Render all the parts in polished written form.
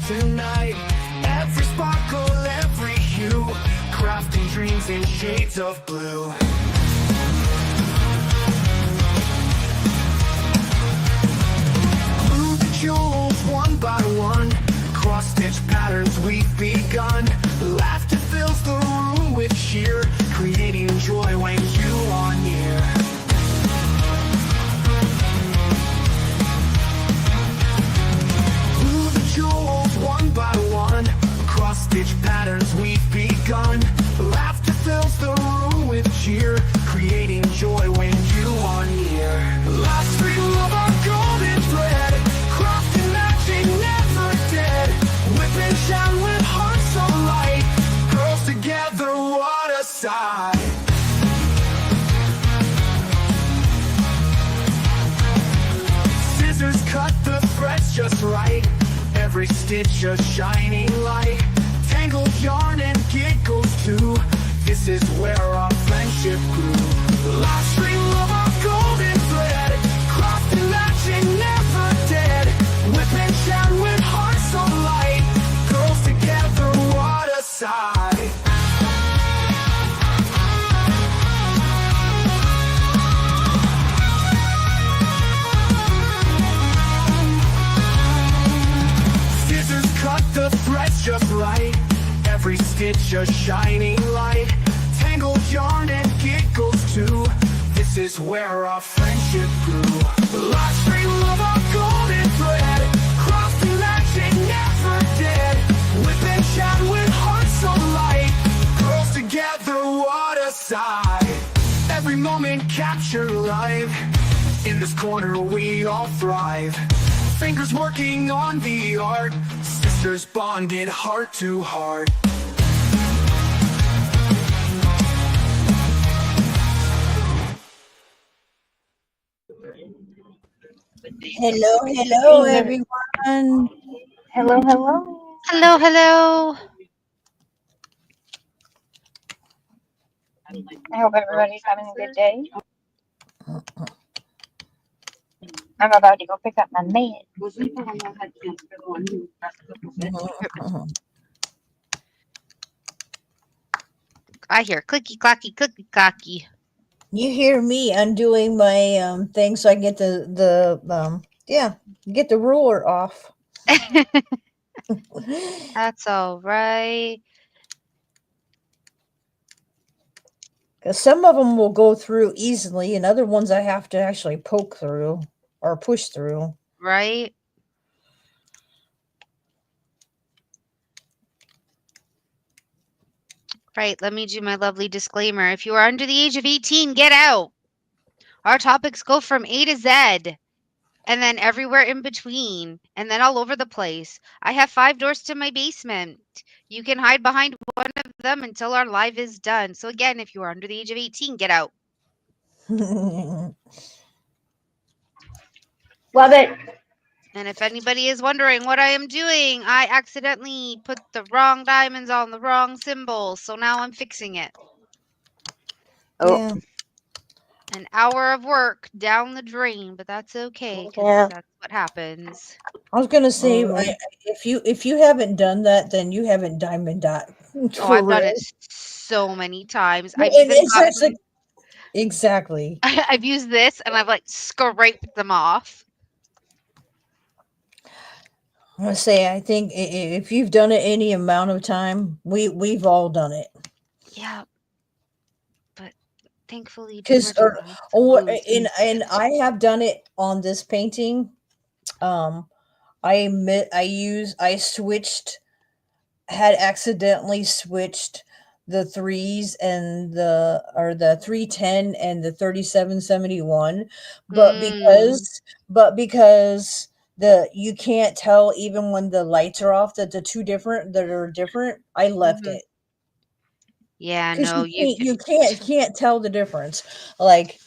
tonight. Every sparkle, every hue, crafting dreams in shades of blue. Glue the jewels one by one, cross-stitch patterns we've begun. Laughter fills the room with cheer, creating joy when you are near. Glue the jewels one by one, cross-stitch patterns we've begun. Laughter fills the room with cheer, creating joy when you are near. Last stream of our golden thread, crafting magic never dead. WIp Chat with hearts alight, girls together, what a sight. Scissors cut the threads just right, every stitch a shining light. Tangled yarn and giggles too, this is where our friendship grew. Last string of our golden thread, crafting magic never dead. WIp Chat with hearts alight, girls together, what a sight. Scissors cut the threads just right, every stitch a shining light. Tangled yarn and giggles too, this is where our friendship grew. Last string of our golden thread, crafting magic never dead. WIp Chat with hearts alight, girls together, what a sight. Every moment captured live, in this corner we all thrive. Fingers working on the art, sisters bonded heart to heart. Hello, hello, everyone. Hello, hello. Hello, hello. I hope everybody's having a good day. I'm about to go pick up my maid. I hear clicky clacky, clicky clacky. You hear me undoing my thing so I can get get the ruler off. That's all right. Because some of them will go through easily, and other ones I have to actually poke through or push through. Right? Right, let me do my lovely disclaimer. If you are under the age of 18, get out. Our topics go from A to Z, and then everywhere in between, and then all over the place. I have 5 doors to my basement. You can hide behind one of them until our live is done. So again, if you are under the age of 18, get out. Love it. And if anybody is wondering what I am doing, I accidentally put the wrong diamonds on the wrong symbol. So now I'm fixing it. Oh, Yeah. An hour of work down the drain, but that's okay because Yeah. that's what happens. I was gonna say, if you haven't done that, then you haven't diamond dot. Oh, I've done it so many times. I've And even it's actually gotten, exactly. I've used this and I've like scraped them off. I want to say, I think if you've done it any amount of time, we've all done it. Yeah, but thankfully, Because and I have done it on this painting. Had accidentally switched the 3s and the 310 and the 3771, but because you can't tell even when the lights are off that the two different that are different, I left it. Yeah, Because no, you can't tell the difference. Like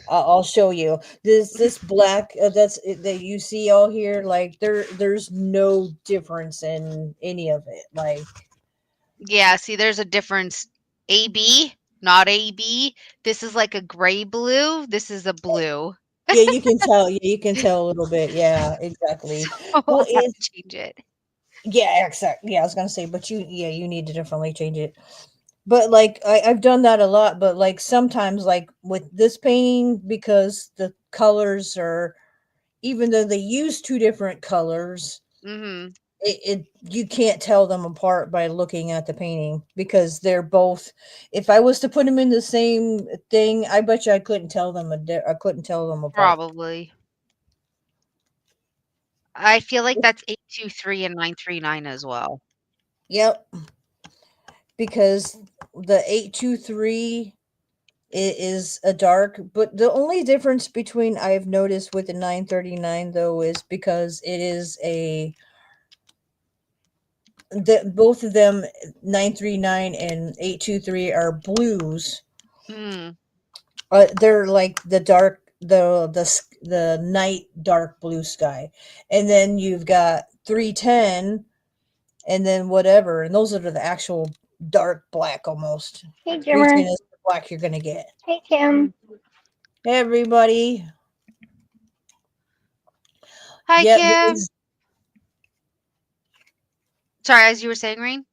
I'll show you this black that you see all here. Like there's no difference in any of it. Like yeah, see, there's a difference. AB, not AB. This is like a gray blue. This is a blue. yeah, you can tell. Yeah, you can tell a little bit. Yeah, exactly. So Well, I have to change it. Yeah, exactly. Yeah, I was gonna say, but you need to definitely change it. But like I've done that a lot, but like sometimes like with this painting, because the colors are, even though they use two different colors, Mm-hmm. it you can't tell them apart by looking at the painting because they're both. If I was to put them in the same thing, I bet you I couldn't tell them I couldn't tell them apart. Probably. I feel like that's 823 and 939 as well. Yep, because the 823 is a dark, but the only difference between I've noticed with the 939 though is because it is a, that both of them, 939 and 823, are blues. Mm. They're like the dark, the night dark blue sky, and then you've got 310, and then whatever, and those are the actual dark black almost. Hey, 310 Jimmer. is the black you're gonna get. Hey, Kim. Hey, everybody. Hi, Yep. Kim. Sorry, as you were saying, Rain.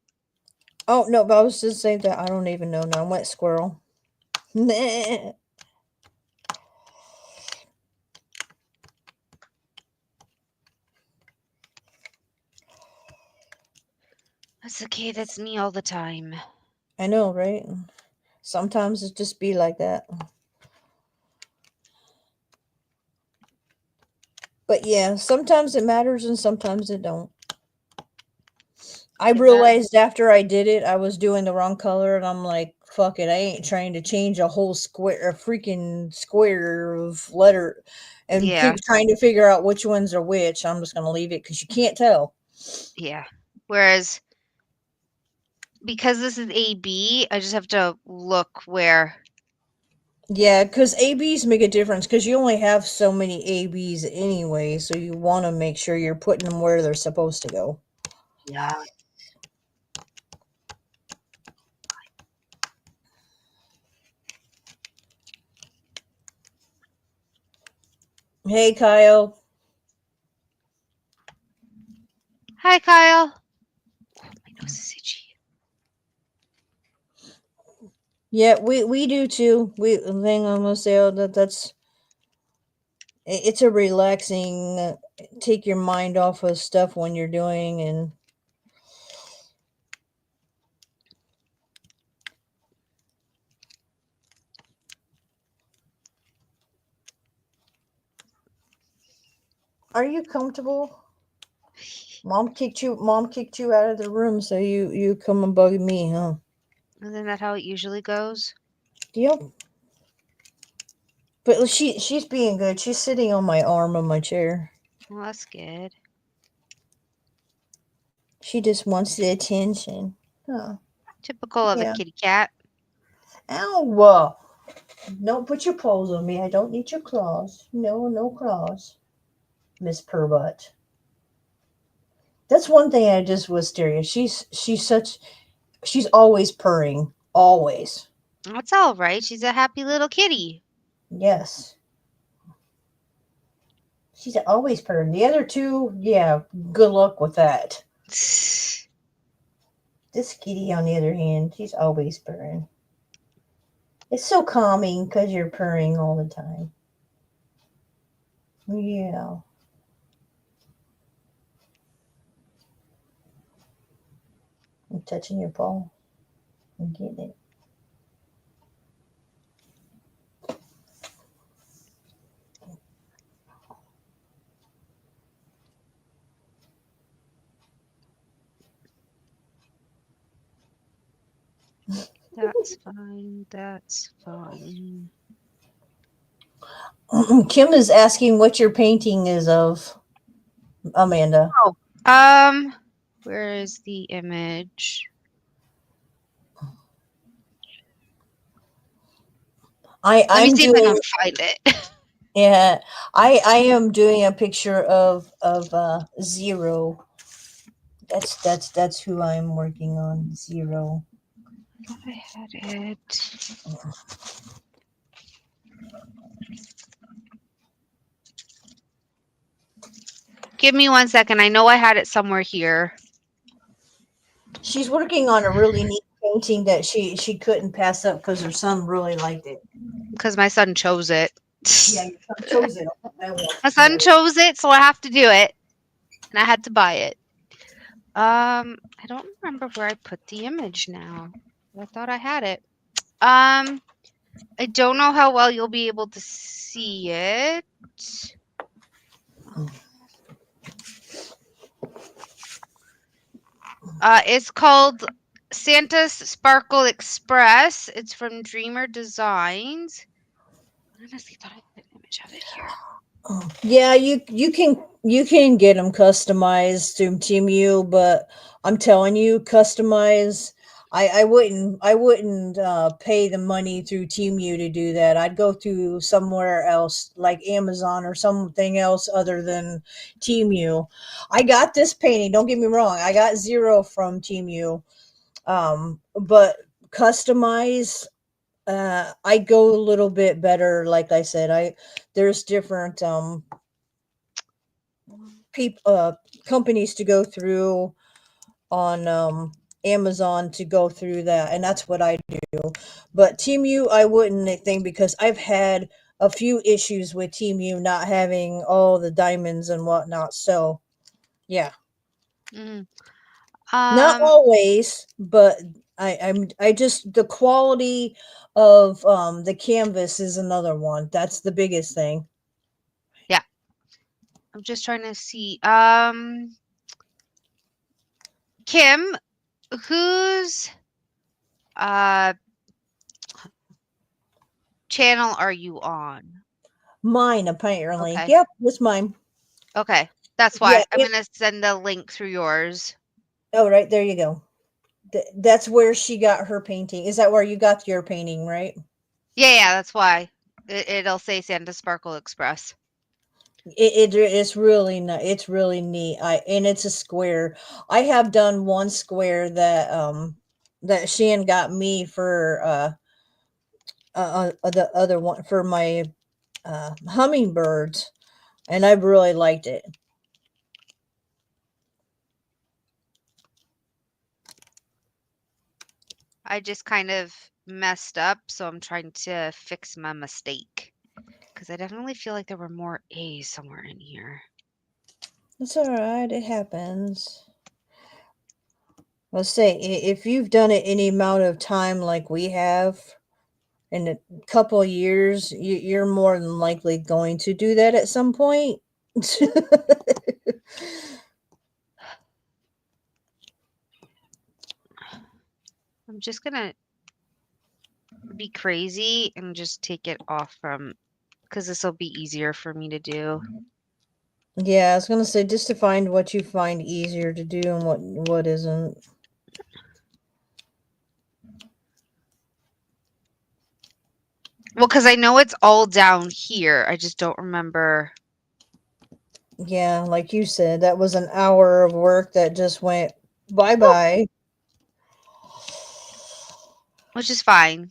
Oh no, but I was just saying that I don't even know now. I went squirrel. Nah. That's okay. That's me all the time. I know, right? Sometimes it just be like that. But yeah, sometimes it matters and sometimes it don't. I Is that? realized after I did it, I was doing the wrong color, and I'm like, "Fuck it, I ain't trying to change a whole square, a freaking square of letter, and Yeah. trying to figure out which ones are which." I'm just gonna leave it because you can't tell. Yeah. Whereas because this is AB, I just have to look where. Yeah, because ABs make a difference because you only have so many ABs anyway, so you want to make sure you're putting them where they're supposed to go. Yeah. Hey, Kyle. Hi, Kyle. Oh, my nose is itchy. Yeah, we do too. We thing I'm gonna say, that's it's a relaxing. Take your mind off of stuff when you're doing, and are you comfortable? Mom kicked you out of the room, so you come and bug me, huh? Isn't that how it usually goes? Yep. But she's being good. She's sitting on my arm on my chair. Well, that's good. She just wants the attention. Oh, Typical of a yeah. kitty cat. Ow! Don't put your paws on me. I don't need your claws. No, no claws, Miss Purbutt. That's one thing I just was curious. She's always purring. Always. That's all right. She's a happy little kitty. Yes. She's always purring. The other two, yeah, good luck with that. This kitty, on the other hand, she's always purring. It's so calming because you're purring all the time. Yeah. I'm touching your paw. I'm getting it. That's fine. That's fine. Kim is asking what your painting is of, Amanda. Oh, where is the image? Let me I'm see if I can doing, find it. yeah, I am doing a picture of Zero. That's who I'm working on. Zero. I thought I had it. Give me 1 second. I know I had it somewhere here. she's working on a really neat painting that she couldn't pass up because her son really liked it. Because my son chose it. Yeah, your son chose it. My son chose it, so I have to do it. And I had to buy it. I don't remember where I put the image now. I thought I had it. I don't know how well you'll be able to see it. It's called Santa's Sparkle Express. It's from Dreamer Designs. I honestly thought I had an image of it here. Yeah, you can get them customized through Temu, but I'm telling you, customize. I wouldn't pay the money through Temu to do that. I'd go through somewhere else like Amazon or something else other than Temu. I got this painting. Don't get me wrong. I got zero from Temu, but customize. I go a little bit better. Like I said, there's different companies to go through on Amazon to go through that, and that's what I do. But Temu, I wouldn't think because I've had a few issues with Temu not having all the diamonds and whatnot. So, yeah, Mm. not always, but I just the quality of the canvas is another one. That's the biggest thing. Yeah. I'm just trying to see. Kim, whose channel are you on? Mine apparently. Okay. Yep, it's mine. Okay. That's Yeah. why I'm gonna send the link through yours. Oh, right there you go. That's where she got her painting. Is that where you got your painting, right? Yeah, that's why. It'll say Santa Sparkle Express. It's really it's really neat. And it's a square. I have done one square that Shan got me for the other one for my hummingbirds, and I really liked it. I just kind of messed up, so I'm trying to fix my mistake. Because I definitely feel like there were more A's somewhere in here. It's all right. It happens. Let's say if you've done it any amount of time like we have in a couple of years, you're more than likely going to do that at some point. I'm just gonna be crazy and just take it off from, because this will be easier for me to do. Yeah, I was gonna say just to find what you find easier to do and what isn't. Well, because I know it's all down here. I just don't remember. Yeah, like you said, that was an hour of work that just went bye-bye. Which is fine.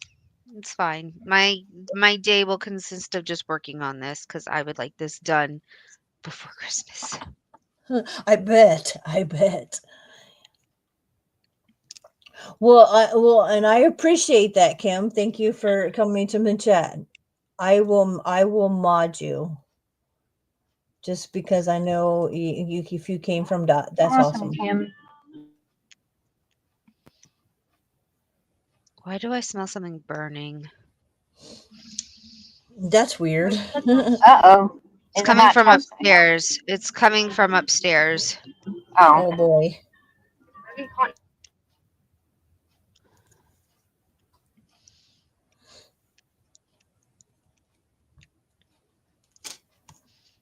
It's fine. My day will consist of just working on this because I would like this done before Christmas. I bet. Well, and I appreciate that, Kim. Thank you for coming to the chat. I will mod you. Just because I know if you came from Dot, that's awesome. Kim. Why do I smell something burning? That's weird. Uh-oh. It's coming from upstairs. It's coming from upstairs. Oh boy.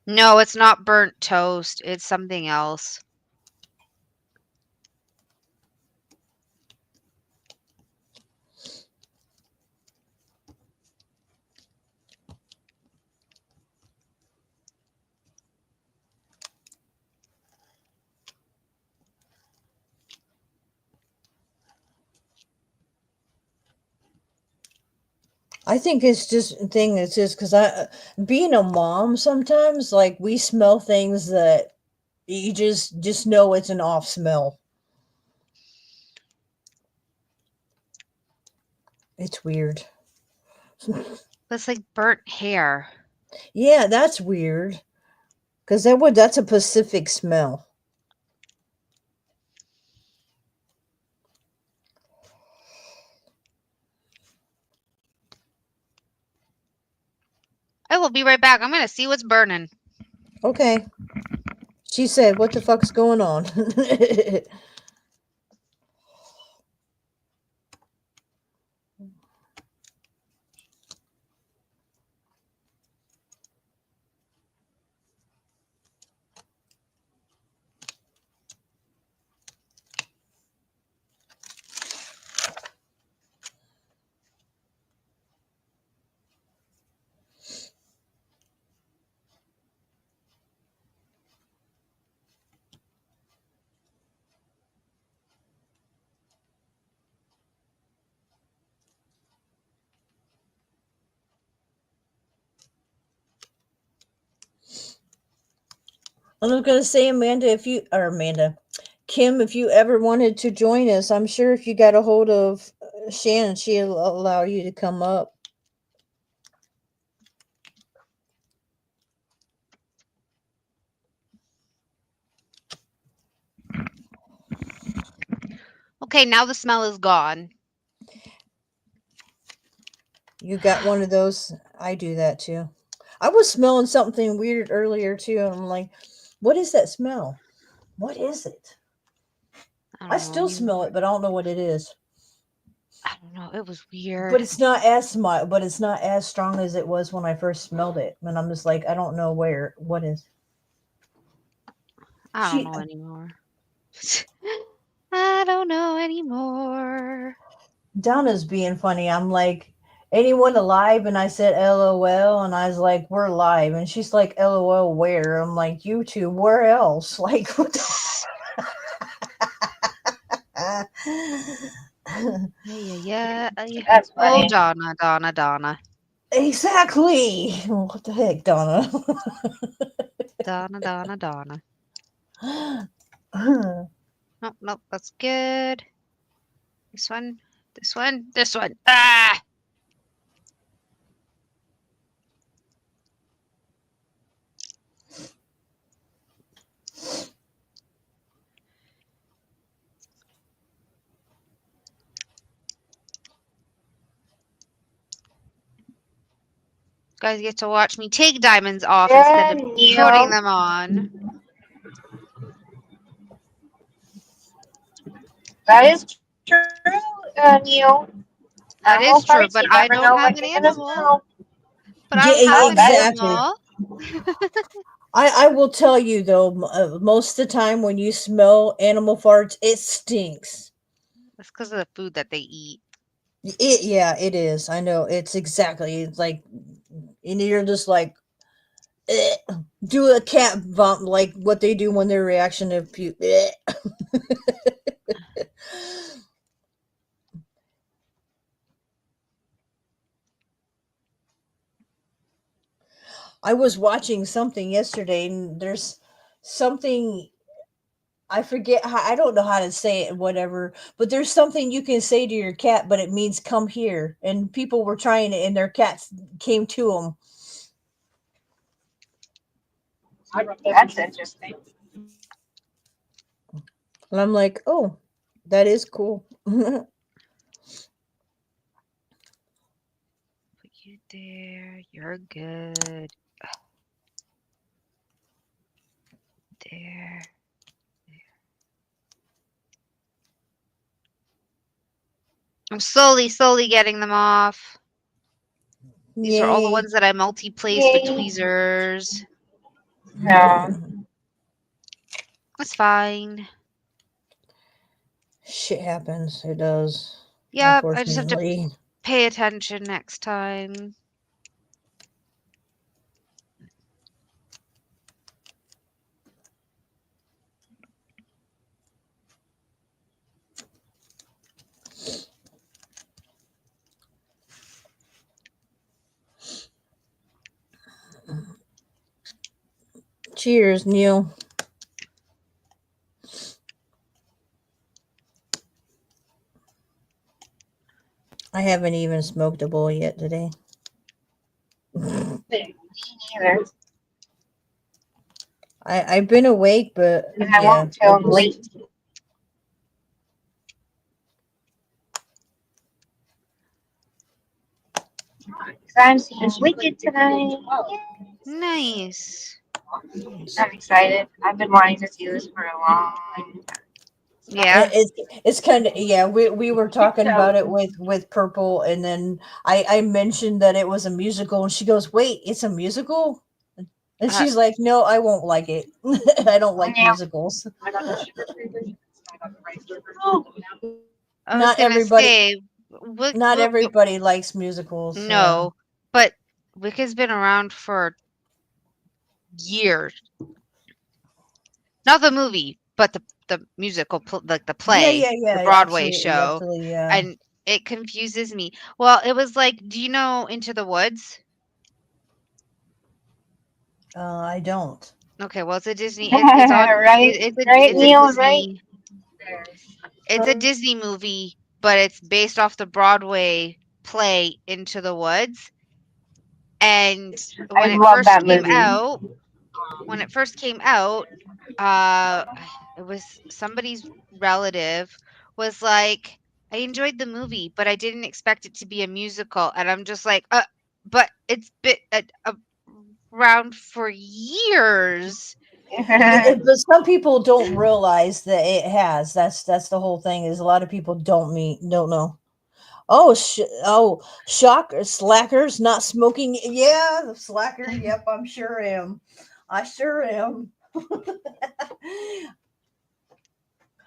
No, it's not burnt toast. It's something else. I think it's just because being a mom sometimes like we smell things that you just know it's an off smell. It's weird. That's like burnt hair. Yeah, that's weird. Because that's a Pacific smell. I will be right back. I'm gonna see what's burning. Okay. She said, what the fuck's going on? I was going to say, Kim, if you ever wanted to join us, I'm sure if you got a hold of Shannon, she'll allow you to come up. Okay, now the smell is gone. You got one of those? I do that too. I was smelling something weird earlier too. And I'm like, what is that smell? What is it? I still smell it, but I don't know what it is. I don't know. It was weird. But it's not as strong as it was when I first smelled it. And I'm just like, I don't know what is. I don't know anymore. I don't know anymore. Donna's being funny. I'm like, anyone alive? And I said LOL, and I was like, we're live. And she's like, LOL, where? I'm like, YouTube, where else? Like, what the Yeah. That's Oh, funny. Donna. Exactly. What the heck, Donna? Donna. Nope, that's good. This one. Ah! Guys get to watch me take diamonds off instead of putting them on. That is true, Neil. That Animal is true, parts, but you I never don't know have what an you're gonna animal. smell. But I don't have an exactly. animal. I will tell you though, most of the time when you smell animal farts, it stinks. That's because of the food that they eat. It is. I know. It's like, and you're just like, eh. Do a cat vomit, like what they do when their reaction to puke. I was watching something yesterday, and there's something I forget how, I don't know how to say it, whatever, but there's something you can say to your cat, but it means come here. And people were trying it, and their cats came to them. That's interesting. And I'm like, oh, that is cool. Put you there. You're good. There. I'm slowly getting them off. These are all the Yay. ones that I multi-placed with tweezers. No. That's fine. Shit happens. It does. Yep, I just have to Unfortunately. pay attention next time. Cheers, Neil. I haven't even smoked a bowl yet today. Me neither. I've been awake, but And I yeah, won't till late. I'm seeing Wicked tonight. Nice. I'm excited. I've been wanting to see this for a long time. Yeah. It's kind of, yeah. We were talking about it with Purple, and then I mentioned that it was a musical, and she goes, "Wait, it's a musical?" And Uh, she's like, "No, I won't like it. I don't like Yeah. musicals. I was Not gonna everybody, say, not everybody likes musicals." So no, but Wicca's been around for years. Not the movie, but the musical, like the yeah, play, yeah, the yeah, Broadway absolutely, show, absolutely, yeah. and it confuses me. Well, it was like, do you know Into the Woods? I don't. Okay, well, it's a Disney. It's on. Right, right, It's a Neil, right? Disney. It's a Disney movie, but it's based off the Broadway play Into the Woods. And I love that movie. when it first came out, uh, it was somebody's relative was like, I enjoyed the movie, but I didn't expect it to be a musical. And I'm just like, but it's been around for years. But some people don't realize that it has. That's the whole thing. Is a lot of people don't know. Oh, shocker! Slackers not smoking. Yeah, slacker. Yep, I'm sure am. I sure am.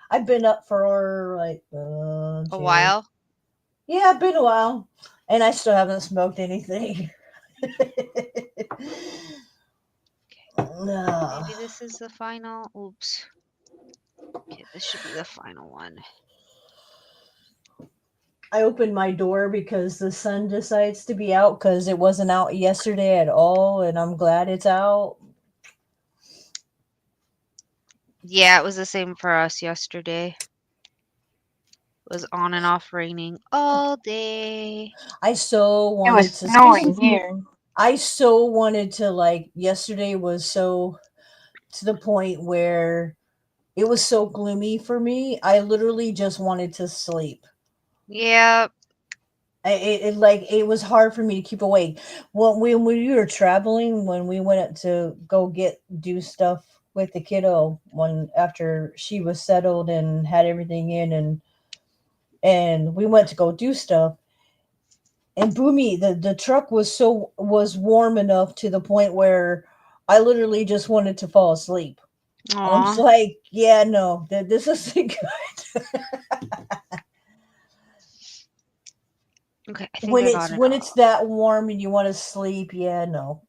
I've been up for like A while. yeah, it's been a while, and I still haven't smoked anything. No. Maybe this is the final. Oops. Okay, this should be the final one. I opened my door because the sun decides to be out because it wasn't out yesterday at all, and I'm glad it's out. Yeah, it was the same for us yesterday. It was on and off raining all day. I so It wanted was to. snowing here. I so wanted to, like, yesterday was so to the point where it was so gloomy for me. I literally just wanted to sleep. Yeah. It was hard for me to keep awake. When we were traveling, when we went up to go do stuff with the kiddo, when after she was settled and had everything in, and we went to go do stuff, and Boomy, the truck was warm enough to the point where I literally just wanted to fall asleep. I'm just Aw. like, yeah, no, this isn't good. Okay, I think I got it When all. it's that warm and you want to sleep, yeah, no.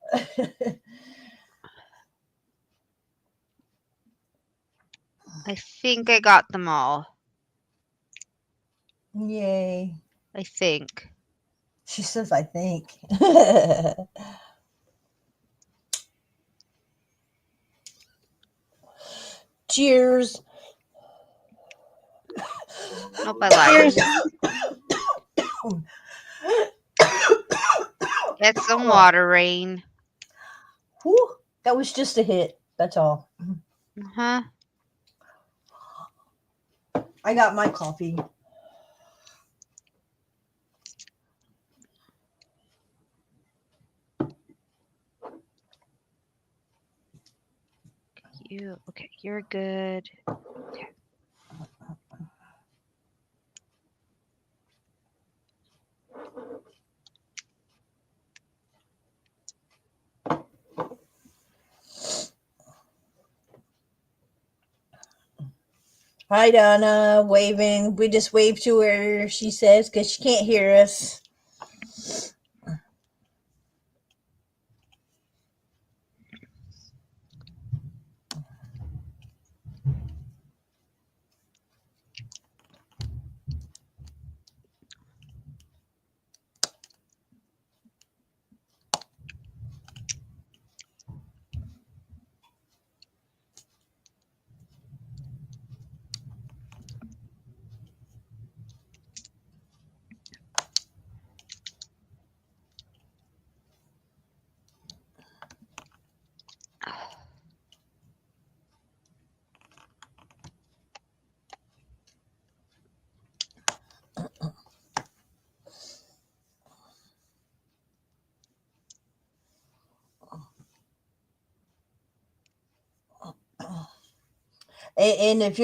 I think I got them all. Yay. I think. She says, I think. Cheers. Nope, I lied. Cheers. Get some water, Rain. Whew, that was just a hit. That's all. Huh? I got my coffee. Okay, you're good. Okay. Hi, Donna. Waving. We just waved to her, she says, because she can't hear us. And if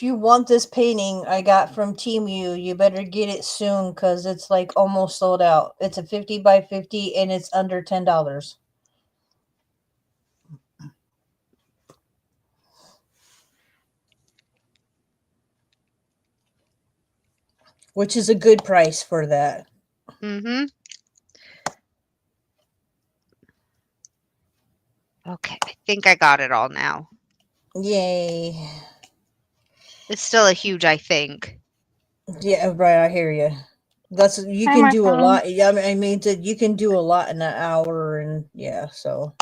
you want this painting I got from Temu, you better get it soon because it's like almost sold out. It's a 50 by 50 and it's under $10, which is a good price for that. Mm-hmm. Okay, I think I got it all now. Yay! It's still a huge I think. Yeah, right. I hear you. That's you Hi, can do a Marshall. lot. Yeah, I mean that you can do a lot in an hour, and yeah. So,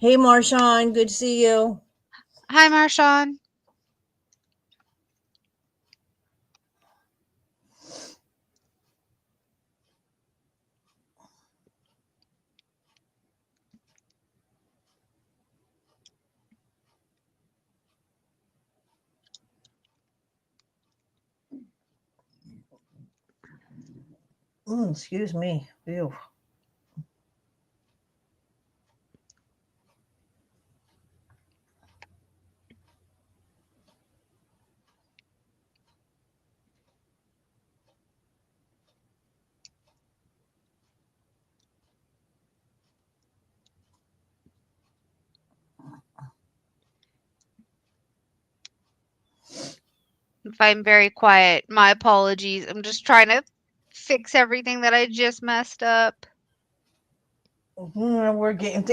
hey, Marshawn, good to see you. Hi, Marshawn. Excuse me. Ew. If I'm very quiet, my apologies. I'm just trying to fix everything that I just messed up. We're getting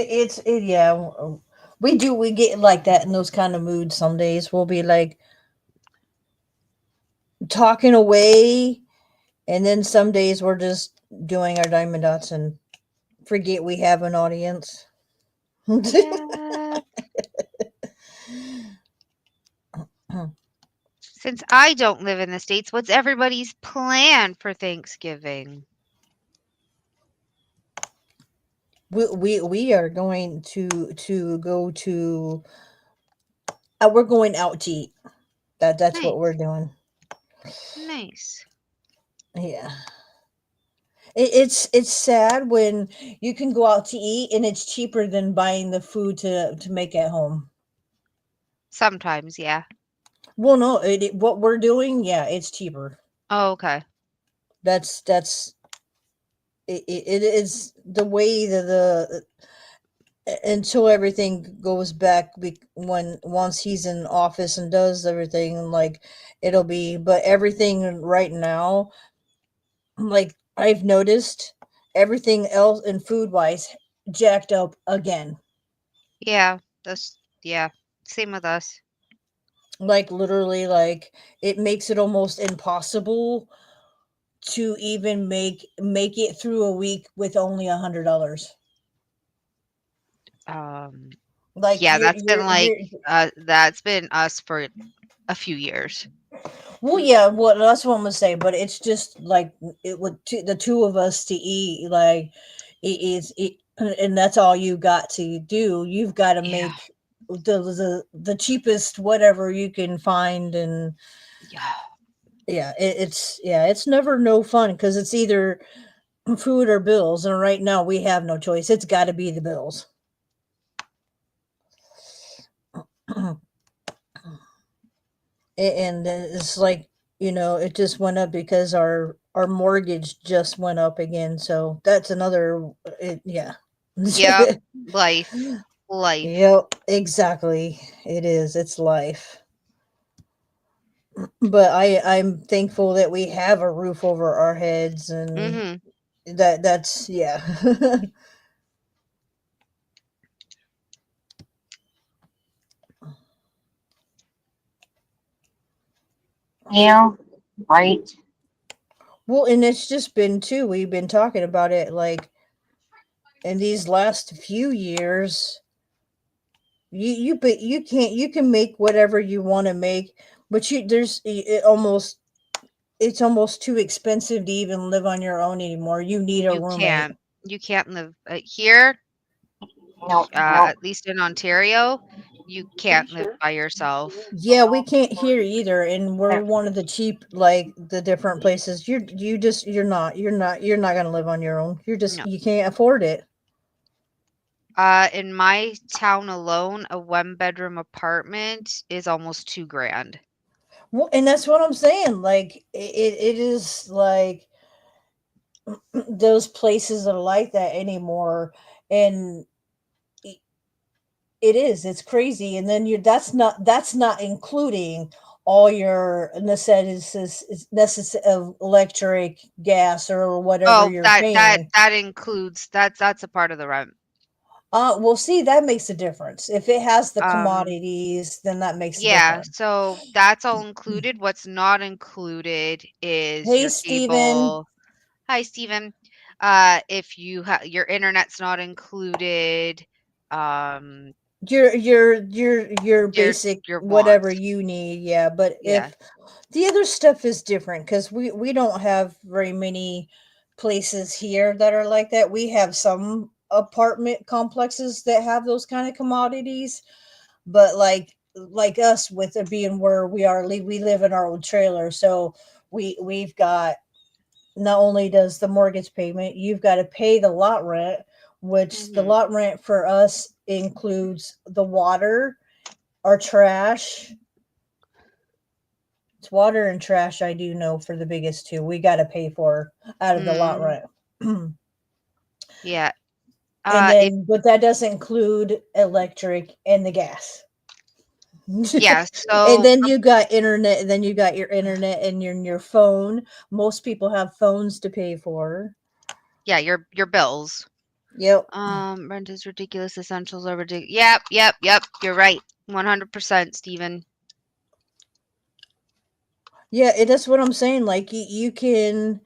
yeah. We get like that in those kind of moods. Some days we'll be like talking away, and then some days we're just doing our diamond dots and forget we have an audience. Yeah. Since I don't live in the States, what's everybody's plan for Thanksgiving? We are going to go to we're going out to eat. That's what we're Nice. doing. Nice. Yeah. It's sad when you can go out to eat and it's cheaper than buying the food to make at home. Sometimes, yeah. Well, no, what we're doing, yeah, it's cheaper. Oh, okay. That's it is the way that the until everything goes back when once he's in office and does everything like it'll be, but everything right now, like I've noticed everything else in food wise jacked up again. Yeah, yeah. Same with us. Like literally, like it makes it almost impossible to even make it through a week with only $100. Um, Like yeah, you're that's been us for a few years. well, yeah, well, that's what I'm gonna say. But it's just like it would the two of us to eat. Like and that's all you got to do. You've got to Yeah. make the cheapest whatever you can find, and Yeah. yeah, it's never no fun because it's either food or bills, and right now we have no choice. It's got to be the bills. And it's like it just went up because our mortgage just went up again, so that's another yeah. Yep. Life. Life. Yep, exactly. It's life. But I'm thankful that we have a roof over our heads, and Mm-hmm. that's yeah. Yeah, right. Well, and it's just been too, we've been talking about it like in these last few years. But you can make whatever you want to make, but it's almost too expensive to even live on your own anymore. You need a You roommate. can't. You can't live here, Nope, nope. at least in Ontario, you can't live by yourself. Yeah, we can't hear either, and we're There- one of the cheap, like the different places. You're not gonna live on your own. No. You can't afford it. In my town alone, a 1-bedroom apartment is almost $2,000. Well, and that's what I'm saying. Like it is like those places are like that anymore, and i- it is. It's crazy. And then you that's not including all your necessities of electric, gas, or whatever Oh, you're that paying. that includes that's a part of the rent. Well, see, that makes a difference. If it has the Um, commodities, then that makes a yeah, difference. so that's all included. What's not included is Hey, your Steven, cable. Hi, Steven. If your internet's not included, um, your your basic your whatever wants. you need, yeah. But Yeah. if the other stuff is different, because we don't have very many places here that are like that. We have some apartment complexes that have those kind of commodities, but like us, with it being where we are, we live in our old trailer, so we've got, not only does the mortgage payment, you've got to pay the lot rent, which the Mhm. lot rent for us includes the water, our trash. It's water and trash, I do know, for the biggest two. We got to pay for out of the lot Mm, rent. And yeah. If then, but that doesn't include electric and the gas. yeah, And so then you got internet, and then you got your internet and your phone. Most people have phones to pay for. yeah, your bills. Yep. Rent is ridiculous. Essentials are ridiculous. Yep. You're right. 100%, Steven. Yeah, that's what I'm saying. Like you can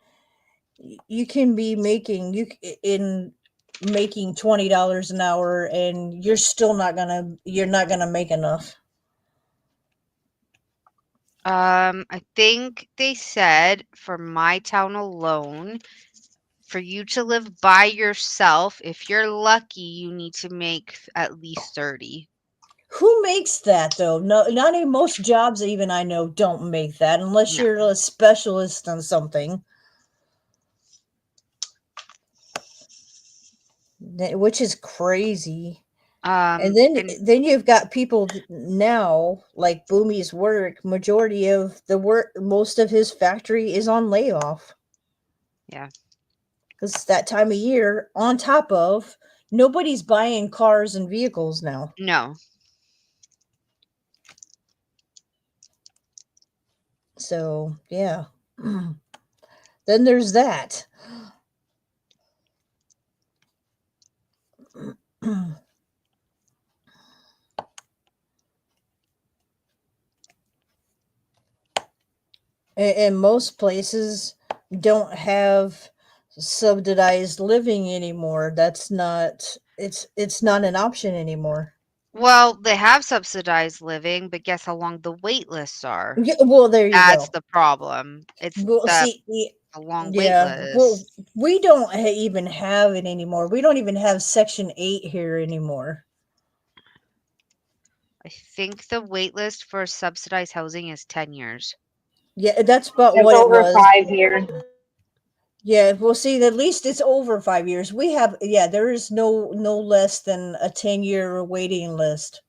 be making in making $20 an hour, and you're not gonna make enough. I think they said for my town alone, for you to live by yourself, if you're lucky, you need to make at least 30. Who makes that though? No, not even most jobs, even I know, don't make that unless No. you're a specialist on something, which is crazy. And And then you've got people now, like Boomy's work. Majority of the work, most of his factory is on layoff yeah. because it's that time of year. On top of, nobody's buying cars and vehicles now. No. So yeah, then there's that. And most places don't have subsidized living anymore. That's not, it's not an option anymore. Well, they have subsidized living, but guess how long the wait lists are? Yeah, well, there you That's go. the problem. It's Well, the see, a long wait yeah. Well, list. we don't even have it anymore. We don't even have Section 8 here anymore. I think the wait list for subsidized housing is 10 years. Yeah, that's about It's what it over was. 5 years. Yeah, well, see, at least it's over 5 years. We have, yeah, there is no less than a 10-year waiting list,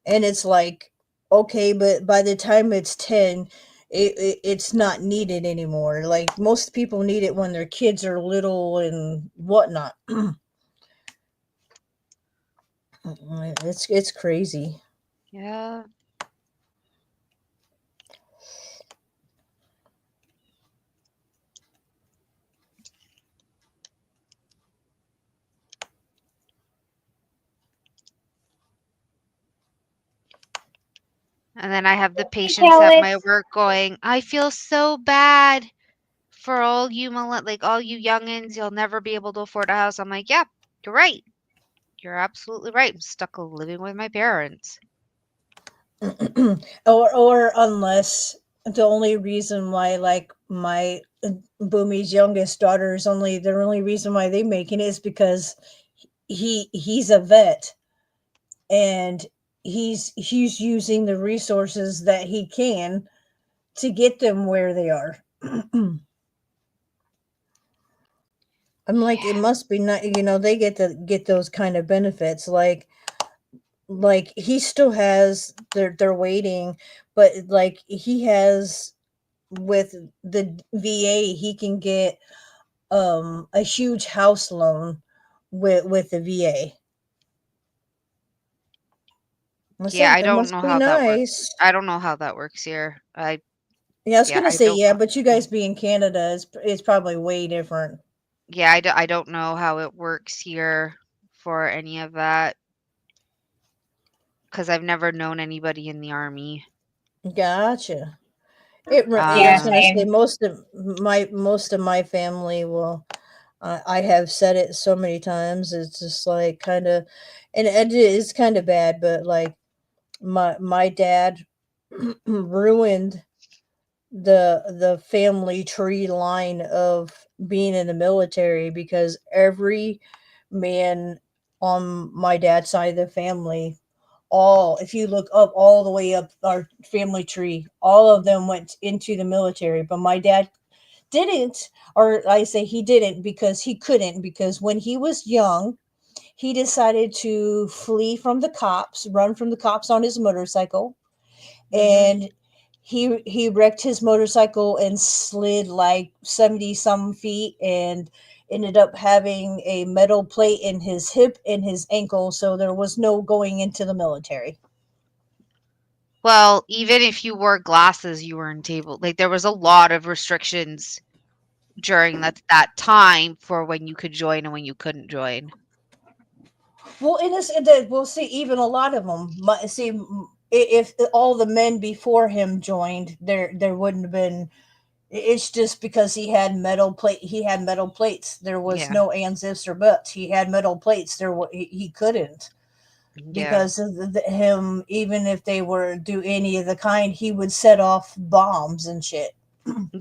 and it's like, okay, but by the time it's 10, it's not needed anymore. Like most people need it when their kids are little and whatnot. It's crazy. Yeah. And then I have the Hey, patients at my Alex. work going, I feel so bad for all you like all you youngins, you'll never be able to afford a house. I'm like, yeah, you're right. You're absolutely right. I'm stuck living with my parents. Or unless the only reason why, like my Boomy's youngest daughter is only the only reason why they making it is because he's a vet, and he's using the resources that he can to get them where they are. I'm like, it Yeah. must be not, they get those kind of benefits. Like he still has, they're waiting, but like he has with the VA, he can get a huge house loan with the VA. I Yeah, said I that don't must know be how that works. nice. I don't know how that works here. Yeah, I was Yeah, gonna I say don't yeah, know. but you guys being Canada is probably way different. Yeah, I don't know how it works here for any of that because I've never known anybody in the army. Gotcha. Yeah, I Yeah, was gonna Um, say same. most of my family will. I have said it so many times. It's just like kind of, and it is kind of bad, but like my dad ruined the family tree line of being in the military because every man on my dad's side of the family, all if you look up all the way up our family tree, all of them went into the military, but my dad didn't, or I say he didn't because he couldn't, because when he was young he decided to flee from the cops, run from the cops on his motorcycle, mhm. and he wrecked his motorcycle and slid like 70 some feet and ended up having a metal plate in his hip and his ankle, so there was no going into the military. Well, even if you wore glasses, you weren't able like, there was a lot of restrictions during that time for when you could join and when you couldn't join. Well, we'll see. Even a lot of them. See, if all the men before him joined, there wouldn't have been. It's just because he had metal plate. He had metal plates. There was Yeah, no ands, ifs, or buts. He had metal plates. He couldn't, yeah, because of him. Even if they were do any of the kind, he would set off bombs and shit.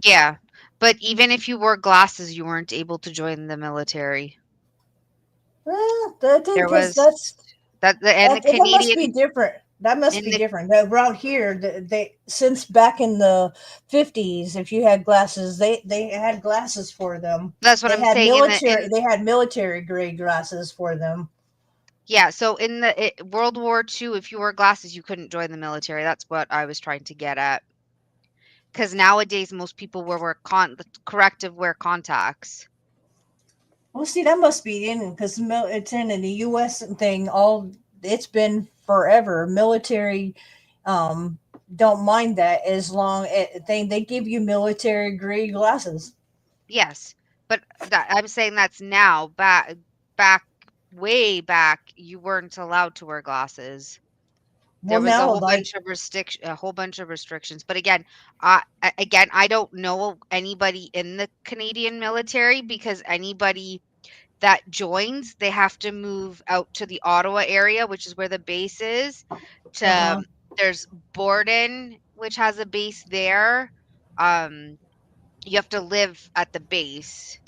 yeah. But even if you wore glasses, you weren't able to join the military. Well, that There because was that the and the that must be Canadian different. That must in be the different. Around here, they since back in the 50s, if you had glasses, they had glasses for them. that's what They I'm had saying in the military in they had military grade glasses for them. yeah, so in World War II, if you wore glasses, you couldn't join the military. That's what I was trying to get at. Because nowadays most people wear the corrective wear contacts. Well, see, that must be in because it's in the U.S. thing. It's been forever. Military, um, don't mind that as long as they give you military grade glasses. Yes, but I'm saying that's now. Back way back, you weren't allowed to wear glasses. There Well, was now like a whole bunch of restrictions. But again, I don't know anybody in the Canadian military because anybody that joins, they have to move out to the Ottawa area, which is where the base is. uh To huh. There's Borden, which has a base there. Um, you have to live at the base.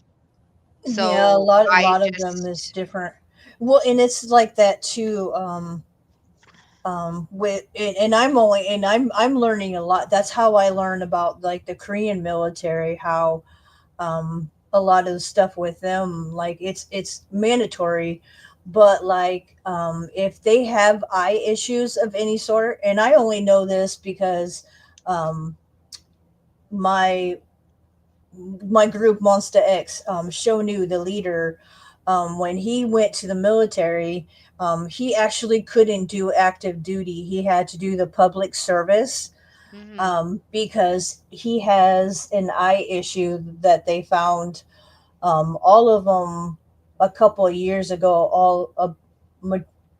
Yeah, So a I lot of them is just different. Well, and it's like that too. With and I'm learning a lot. That's how I learn about like the Korean military. How a lot of the stuff with them, like it's mandatory, but like if they have eye issues of any sort, and I only know this because um my my group Monster X, Shonu, the leader, when he went to the military, he actually couldn't do active duty. He had to do the public service, mhm. because he has an eye issue that they found. All of them a couple of years ago,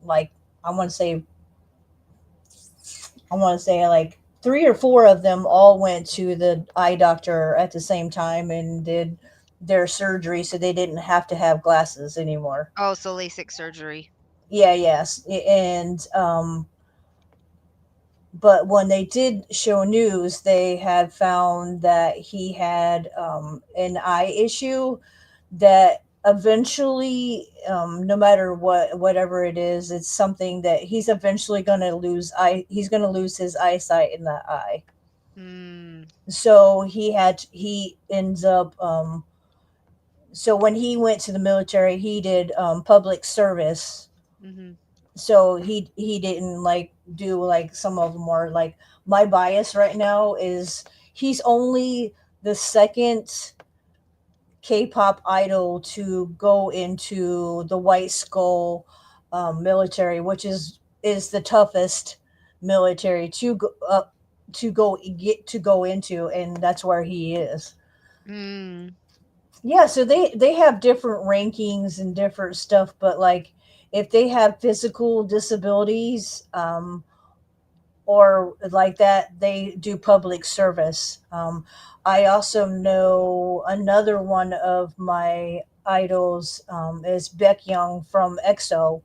like I want to say like three or four of them all went to the eye doctor at the same time and did their surgery, so they didn't have to have glasses anymore. Oh, so LASIK surgery. Yeah, yes, and but when they did show news, they had found that he had an eye issue that eventually, no matter whatever it is, it's something that he's eventually going to lose eye. He's going to lose his eyesight in that eye. Mm, So he ends up So when he went to the military, he did public service. Mm-hmm. So he didn't like do like some of them are like my bias right now is he's only the second K-pop idol to go into the White Skull military, which is the toughest military to go into, and that's where he is. Mm. Yeah, so they have different rankings and different stuff, but like if they have physical disabilities, or like that, they do public service. I also know another one of my idols is Beck Young from EXO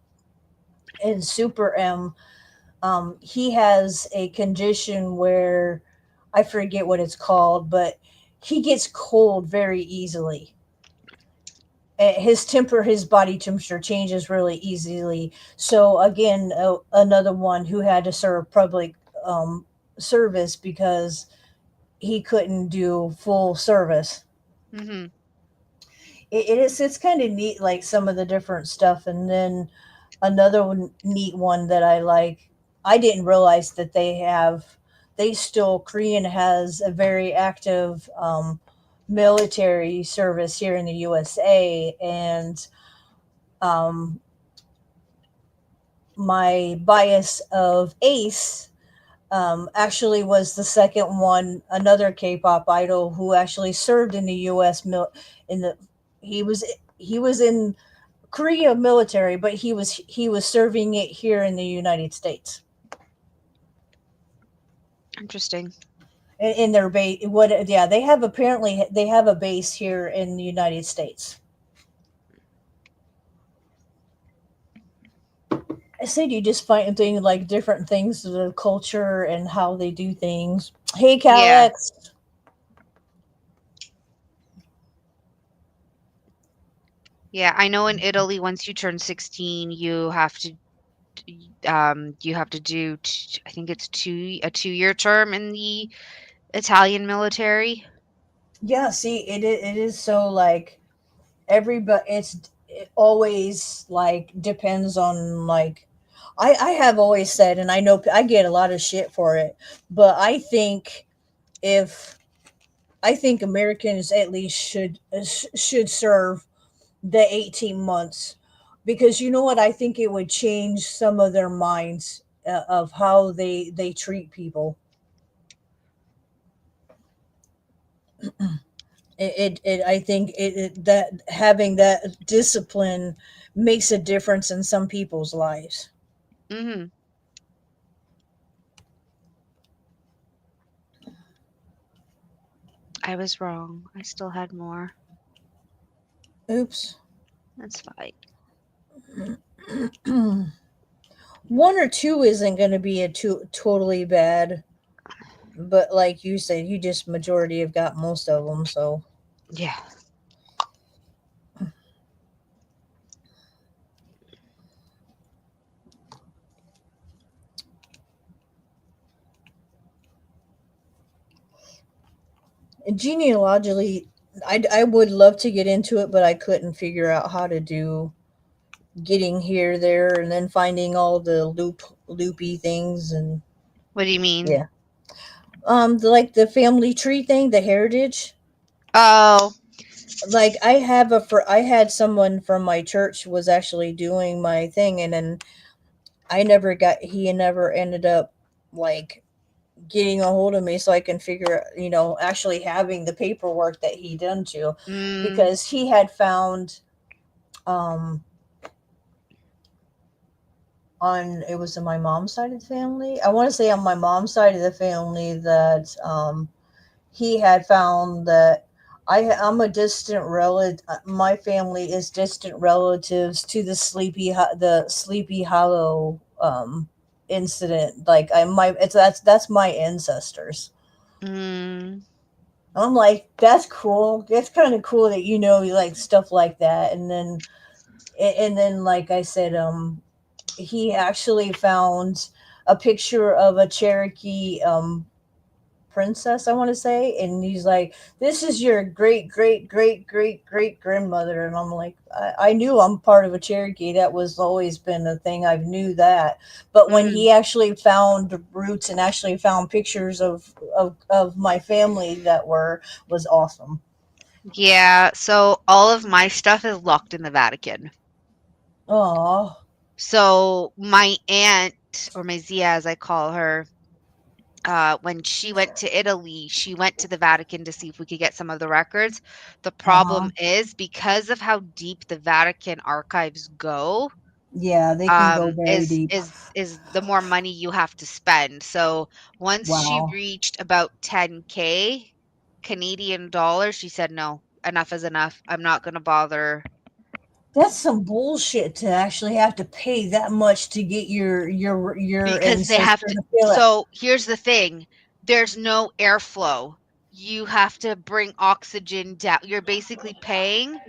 and Super M. He has a condition where I forget what it's called, but he gets cold very easily. His body temperature changes really easily. So again, another one who had to serve public um, service because he couldn't do full service. Mm-hmm. It's kind of neat, like some of the different stuff, and then another neat one that I like. I didn't realize that they still Korean has a very active military service here in the USA, and um, my bias of Ace actually was the second one, another K-pop idol who actually served in the U.S. In the he was he was in Korea military, but he was serving it here in the United States. Interesting. In their base, what? Yeah, they have apparently they have a base here in the United States. I said you just find things like different things, the culture and how they do things. Hey, Yeah. Calex. Yeah, I know in Italy, once you turn 16, you have to do I think it's a 2-year term in the Italian military. Yeah, see, it is so like everybody. It always like depends on like. I have always said, and I know I get a lot of shit for it, but if I think Americans at least should serve the 18 months, because you know what, I think it would change some of their minds of how they treat people. I think that having that discipline makes a difference in some people's lives. Mm-hmm. I was wrong. I still had more. Oops. That's fine. One or two isn't going to be a totally bad, but like you said, you just majority have got most of them. So Yeah. genealogically, I would love to get into it, but I couldn't figure out how to do getting here, there, and then finding all the loopy things and What do you mean? yeah. Like the family tree thing, the heritage. Oh, Like I had someone from my church was actually doing my thing, and then he never ended up like getting a hold of me so I can figure, actually having the paperwork that he done to, mm, because he had found um on it was on my mom's side of the family. I want to say on my mom's side of the family that he had found that I'm a distant relative. My family is distant relatives to the Sleepy Hollow incident. Like I my it's that's my ancestors. mm, I'm like, that's cool. It's kind of cool that like stuff like that. And then like I said, he actually found a picture of a Cherokee princess, I want to say, and he's like, "This is your great great great great great grandmother," and I'm like, I knew I'm part of a Cherokee. That was always been a thing. I knew that, but when Mm, he actually found roots and actually found pictures of my family, that were was awesome. yeah, so all of my stuff is locked in the Vatican. Oh, So my aunt, or my Zia as I call her, when she went to Italy, she went to the Vatican to see if we could get some of the records. The uh huh. problem is because of how deep the Vatican archives go, Yeah, they can go very is deep. the more money you have to spend. So once she Wow. reached about 10K Canadian dollars, she said, "No, enough is enough. I'm not gonna bother." That's some bullshit to actually have to pay that much to get your Because they have ancestor to to feel it. so here's the thing, there's no airflow. You have to bring oxygen down. You're basically paying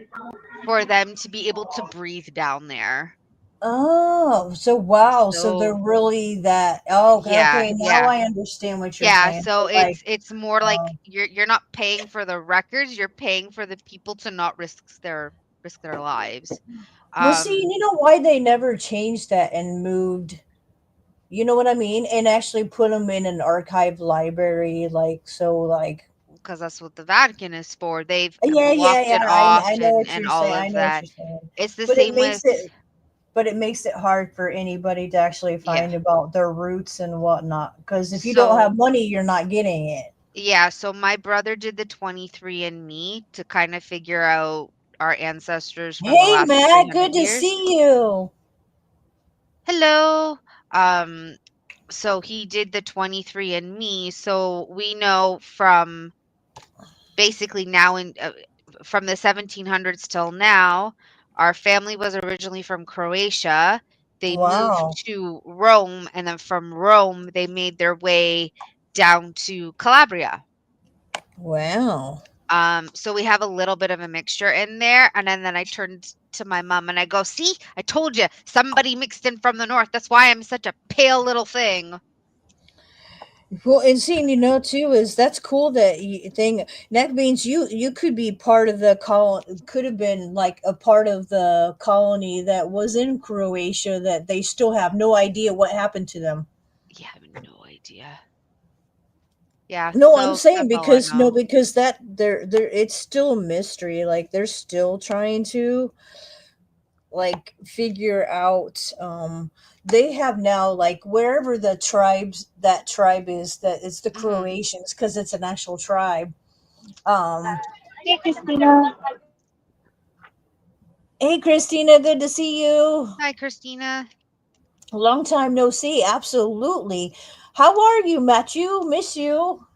for them to be able to breathe down there. Oh, so wow, so they're So, really that. Oh, okay, yeah, okay. Now yeah. I understand what you're Yeah, saying. so So like, it's more like uh, you're not paying for the records, you're paying for the people to not risk their lives. well, see, Um, you know why they never changed that and moved. You know what I mean? And actually put them in an archive library, like so, like because that's what the Vatican is for. They've yeah, yeah, blocked yeah. it I off know what and you're all saying. I of know what that. you're saying. It's the But it same makes with it but it makes it hard for anybody to actually yeah. find about their roots and whatnot. Because if you don't So have money, you're not getting it. yeah, so my brother did the 23andMe to kind of figure out our ancestors from the Hey, last Matt, good 300 to years. see you. Hello. Um, so he did the 23andMe, so we know from basically now in from the 1700s till now, our family was originally from Croatia. They moved Wow, to Rome, and then from Rome, they made their way down to Calabria. wow. So we have a little bit of a mixture in there, and then I turned to my mom and I go, "See, I told you, somebody mixed in from the north. That's why I'm such a pale little thing." Well, and seeing too is that's cool that you thing that means you could be part of the could have been like a part of the colony that was in Croatia that they still have no idea what happened to them. Yeah, I have no idea. Yeah, No, I'm so saying that's all I because no, know. because that there it's still a mystery. Like they're still trying to like figure out they have now like wherever the tribes that tribe is that it's the Hmm. Croatians because it's an actual tribe. Um Hey, Christina. Hey Christina, good to see you. Hi, Christina. Long time no see. Absolutely. How are you, Matthew? Miss you.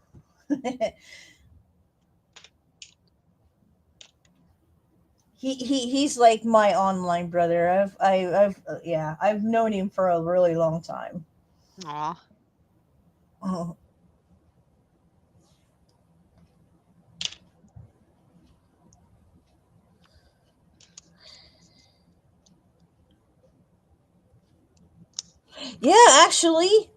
He's like my online brother. Yeah, I've known him for a really long time. Aw. Oh, yeah, actually,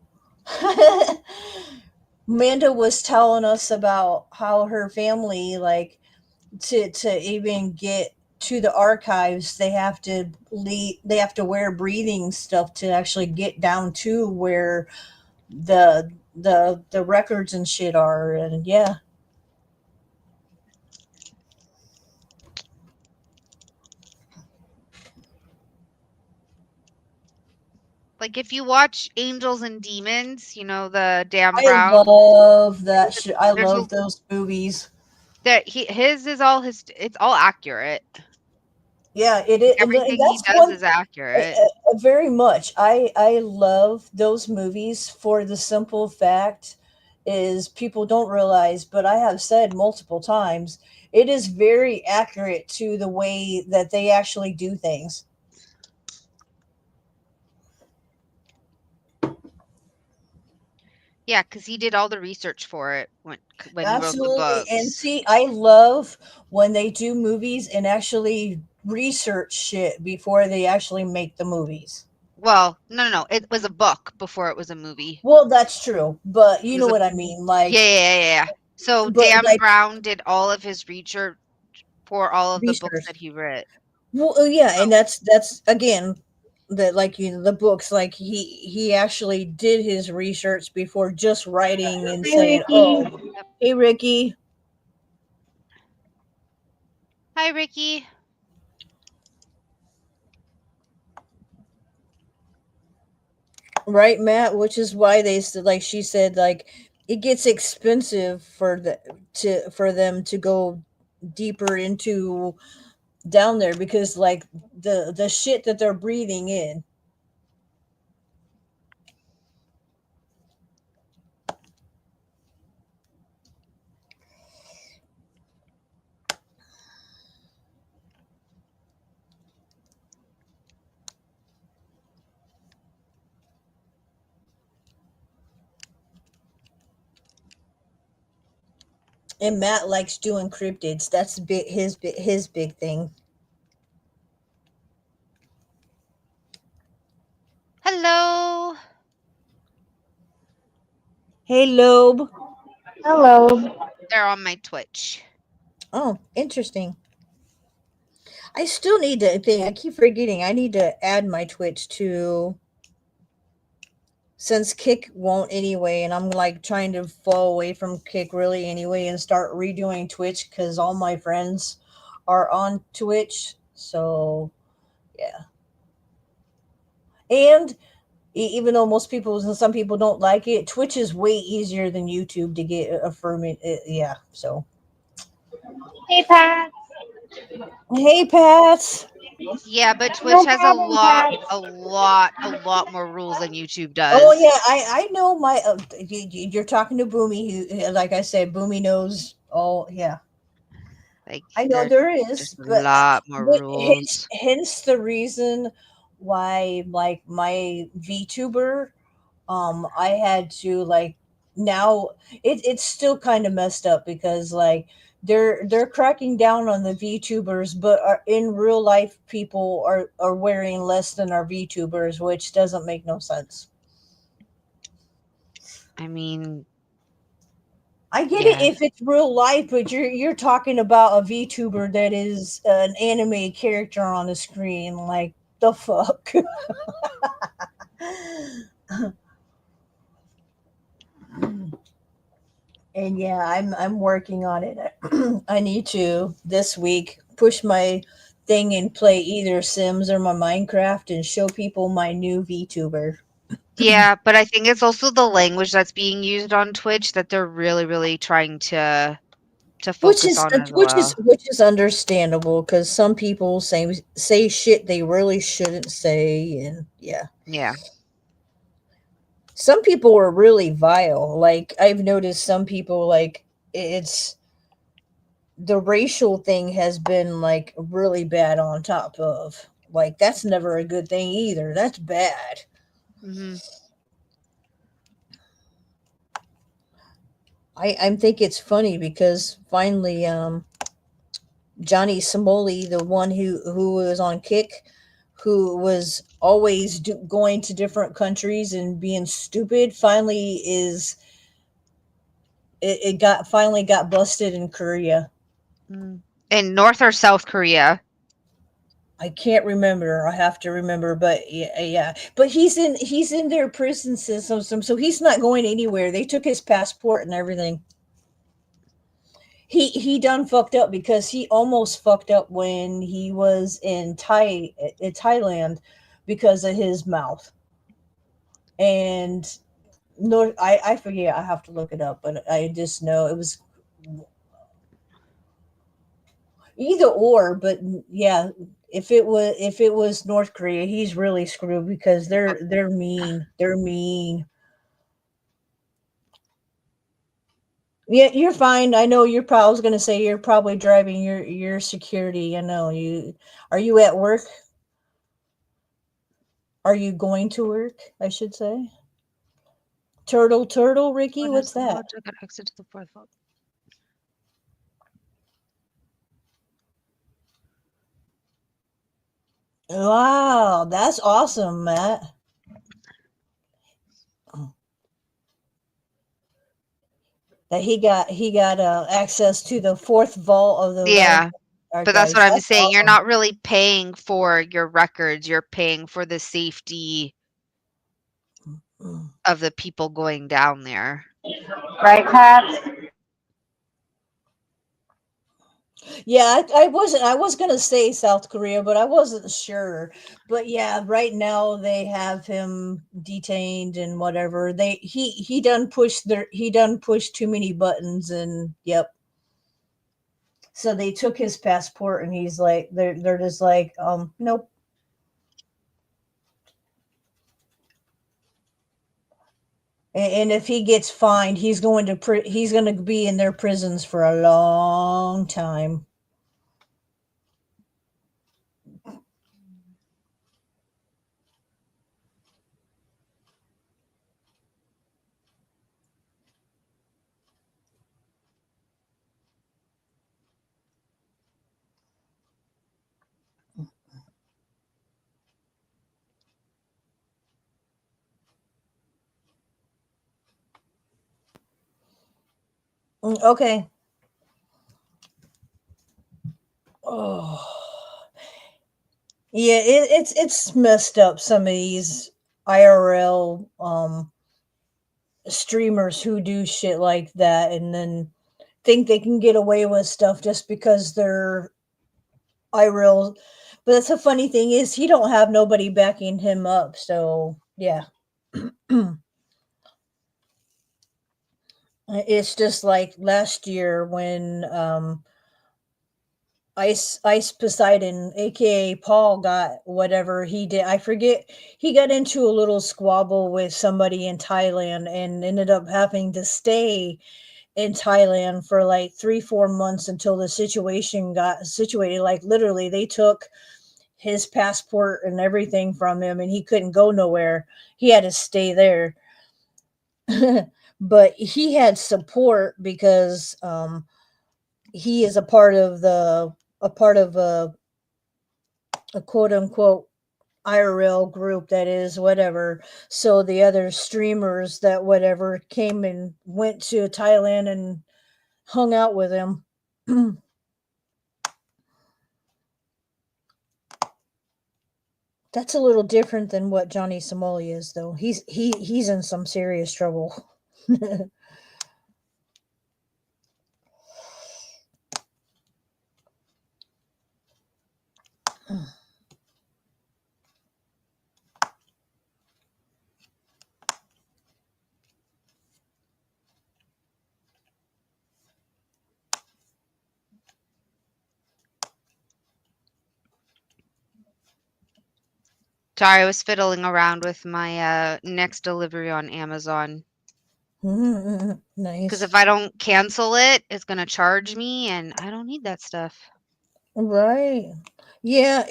Amanda was telling us about how her family like to even get to the archives they have to wear breathing stuff to actually get down to where the records and shit are and yeah. Like if you watch Angels and Demons, you know, the Dan I Brown, love that shit. I there's a love those movies. that he his is all his it's all accurate. Yeah, it Like is, and everything he that's does one is accurate. very much. I love those movies for the simple fact is people don't realize, but I have said multiple times, it is very accurate to the way that they actually do things. Yeah, because he did all the research for it when he wrote the Absolutely. And books. see, I love when they do movies and actually research shit before they actually make the movies. Well, no. It was a book before it was a movie. Well, that's true, but It you was know a what I mean. yeah. So But Dan like Brown did all of his research for all of the books research. that he wrote. Well, yeah, and that's again the the books. Like he actually did his research before just writing and Hey, saying, Ricky. "Oh, hey Ricky, Hi, Ricky. right, Matt?" Which is why they said, like she said, like it gets expensive for them to go deeper into down there because like the shit that they're breathing in. And Matt likes doing cryptids. That's his big thing. Hello. Hey Loeb. Hello. They're on my Twitch. Oh, interesting. I still need to think. I keep forgetting. I need to add my Twitch to since Kick won't anyway, and I'm like trying to fall away from Kick really anyway and start redoing Twitch because all my friends are on Twitch. So yeah, and even though most people and some people don't like it, Twitch is way easier than YouTube to get affirming. Yeah. So Hey, Pat. hey, Pat. Yeah, but Twitch No has a problem, lot, Pat. more rules than YouTube Oh does. yeah, I know my. You're talking to Boomy, who, like I said, Boomy knows. Oh yeah, Like I know there's there just is, a but lot more rules. hence the reason why like my VTuber, I had to like now it's still kind of messed up because like they're cracking down on the VTubers, but in real life people are wearing less than our VTubers, which doesn't make no sense. I mean, I get it yeah. if it's real life, but you're talking about a VTuber that is an anime character on the screen. Like the fuck. And yeah, I'm working on it. I need to this week push my thing and play either Sims or my Minecraft and show people my new VTuber. Yeah, but I think it's also the language that's being used on Twitch that they're really trying to focus on as well. Which is understandable because some people say shit they really shouldn't say, and yeah, Yeah. some people are really vile. Like I've noticed some people like it's the racial thing has been like really bad on top of like that's never a good thing either. That's bad. Mhm. I think it's funny because finally Johnny Simoli, the one who was on Kick, who was always going to different countries and being stupid, finally is it got finally got busted in Korea. Mm. In North or South Korea? I can't remember. I have to remember, but yeah. But he's in their prison system, so he's not going anywhere. They took his passport and everything. He done fucked up because he almost fucked up when he was in Thailand because of his mouth. And no, I forget. I have to look it up, but I just know it was either or. But yeah, if it was North Korea, he's really screwed because they're mean. They're mean. Yeah, you're fine. I know you're probably I was gonna say you're probably driving your security. I know you. Are you at work? Are you going to work? I should say. Turtle, Ricky. What is What's the that? logic at exit to the fourth floor? Wow, that's awesome, Matt. That he got access to the fourth vault of the Yeah. But that's archives. what I'm That's saying. You're awesome. not really paying for your records. You're paying for the safety Mm. of the people going down there. Right, Claps? Yeah, I was gonna say South Korea, but I wasn't sure. But yeah, right now they have him detained and whatever. He done pushed too many buttons and yep. So they took his passport and he's like they're just like nope. And if he gets fined, he's going to be in their prisons for a long time. Okay. Oh. Yeah, it's messed up some of these IRL streamers who do shit like that and then think they can get away with stuff just because they're IRL. But that's the funny thing is he don't have nobody backing him up. So, yeah. It's just like last year when Ice Poseidon, aka Paul, got whatever he did. I forget. He got into a little squabble with somebody in Thailand and ended up having to stay in Thailand for like 3-4 months until the situation got situated. Like literally, they took his passport and everything from him, and he couldn't go nowhere. He had to stay there. But he had support because he is a part of a quote unquote IRL group that is whatever. So the other streamers that whatever came and went to Thailand and hung out with him. That's a little different than what Johnny Somali is, though. He's in some serious trouble. Sorry, I was fiddling around with my next delivery on Amazon. Because Nice. if I don't cancel it, it's gonna charge me, and I don't need that stuff. Right. Yeah,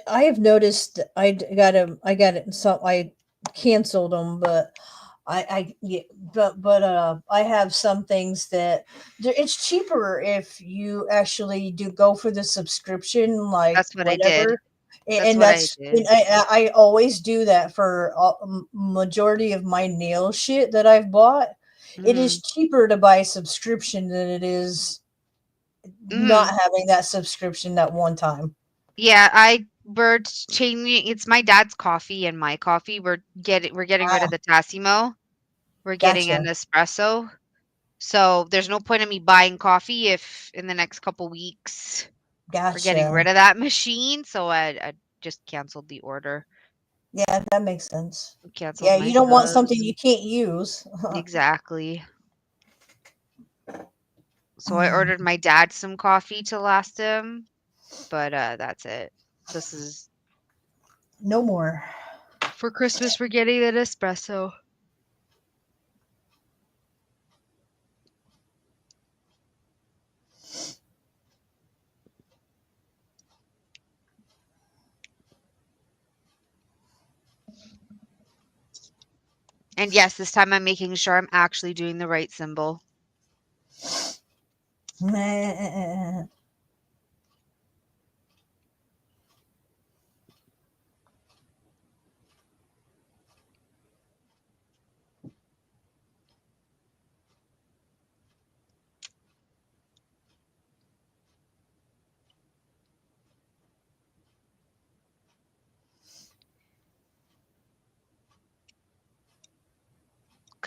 I have noticed I got it so I canceled them, but I yeah, but I have some things that it's cheaper if you actually do go for the subscription like That's what I did. whatever. That's And what I that's and did. I always do that for majority of my nail shit that I've bought. It Mhm. is cheaper to buy a subscription than it is not Mhm. having that subscription that one time. Yeah, we're changing. It's my dad's coffee and my coffee. We're getting rid Ah, of the Tassimo. We're getting an gotcha, espresso. So there's no point in me buying coffee if in the next couple weeks we're getting gotcha. rid of that machine. So I just canceled the order. Yeah, that makes sense. Canceled Yeah, my you don't want something subs. you can't use. Exactly. So I ordered my dad some coffee to last him, but that's it. This is No more. for Christmas. We're getting an espresso. And yes, this time I'm making sure I'm actually doing the right symbol. Meh.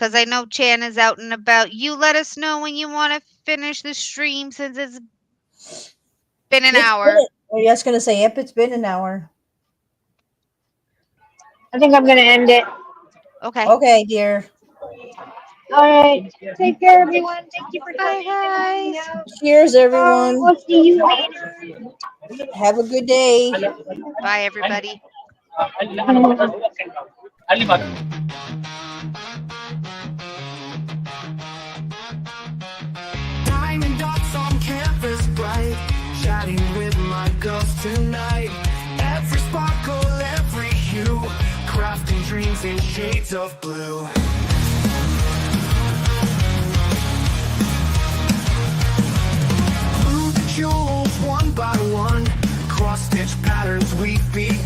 because I know Chan is out and about. You let us know when you want to finish the stream since it's been an hour. I was gonna say, yep, it's been an hour. I think I'm gonna end it. Okay. Okay, dear. All right. Take care, everyone. Thank you for Bye, coming and hanging guys. out. Cheers, everyone. We'll see you later. Have a good day. Bye, everybody. Diamond dots on canvas bright, chatting with my girls tonight. Every sparkle, every hue, crafting dreams in shades of blue. Blue jewels one by one, cross-stitch patterns we've begun.